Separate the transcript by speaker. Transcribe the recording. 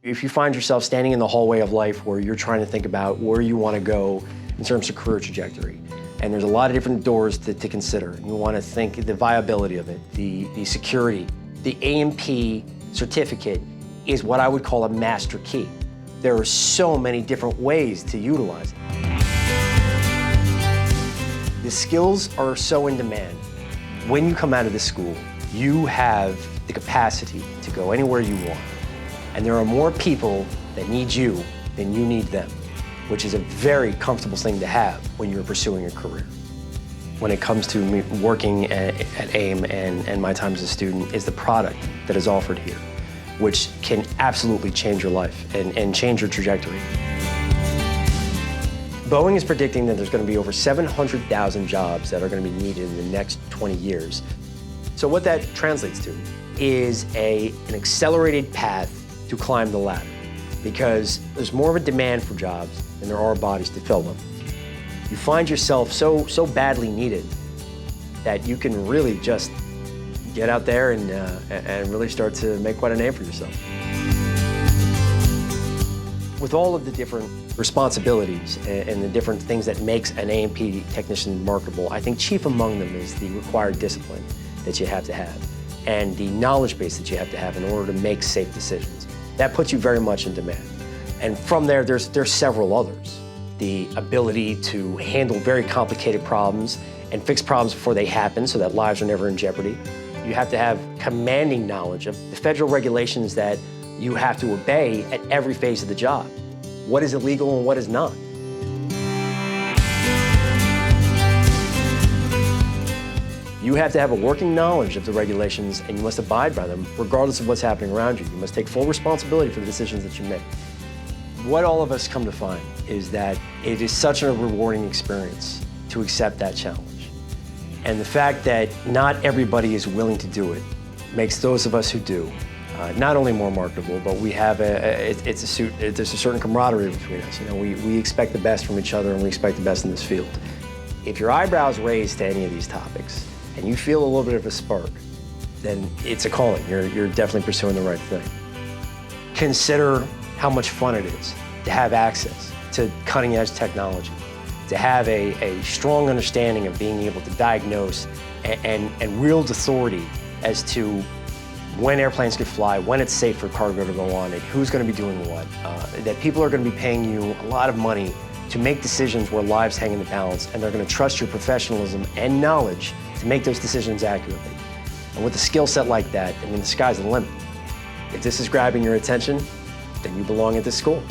Speaker 1: If you find yourself standing in the hallway of life where you're trying to think about where you want to go in terms of career trajectory, and there's a lot of different doors to consider, and you want to think the viability of it, the security, the A&P certificate is what I would call a master key. There are so many different ways to utilize it. The skills are so in demand. When you come out of this school, you have the capacity to go anywhere you want. And there are more people that need you than you need them, which is a very comfortable thing to have when you're pursuing a career. When it comes to me working at AIM and my time as a student, is the product that is offered here, which can absolutely change your life and change your trajectory. Boeing is predicting that there's going to be over 700,000 jobs that are going to be needed in the next 20 years. So what that translates to is an accelerated path to climb the ladder, because there's more of a demand for jobs than there are bodies to fill them. You find yourself so badly needed that you can really just get out there and really start to make quite a name for yourself. With all of the different responsibilities and the different things that makes an A&P technician marketable, I think chief among them is the required discipline that you have to have and the knowledge base that you have to have in order to make safe decisions. That puts you very much in demand. And from there, there's several others. The ability to handle very complicated problems and fix problems before they happen so that lives are never in jeopardy. You have to have commanding knowledge of the federal regulations that you have to obey at every phase of the job. What is illegal and what is not. You have to have a working knowledge of the regulations and you must abide by them regardless of what's happening around you. You must take full responsibility for the decisions that you make. What all of us come to find is that it is such a rewarding experience to accept that challenge. And the fact that not everybody is willing to do it makes those of us who do not only more marketable, but we have there's a certain camaraderie between us. You know, we expect the best from each other and we expect the best in this field. If your eyebrows raise to any of these topics, and you feel a little bit of a spark, then it's a calling. You're definitely pursuing the right thing. Consider how much fun it is to have access to cutting-edge technology, to have a strong understanding of being able to diagnose and wield authority as to when airplanes could fly, when it's safe for cargo to go on it, who's going to be doing what, that people are going to be paying you a lot of money to make decisions where lives hang in the balance, and they're going to trust your professionalism and knowledge to make those decisions accurately. And with a skill set like that, I mean, the sky's the limit. If this is grabbing your attention, then you belong at this school.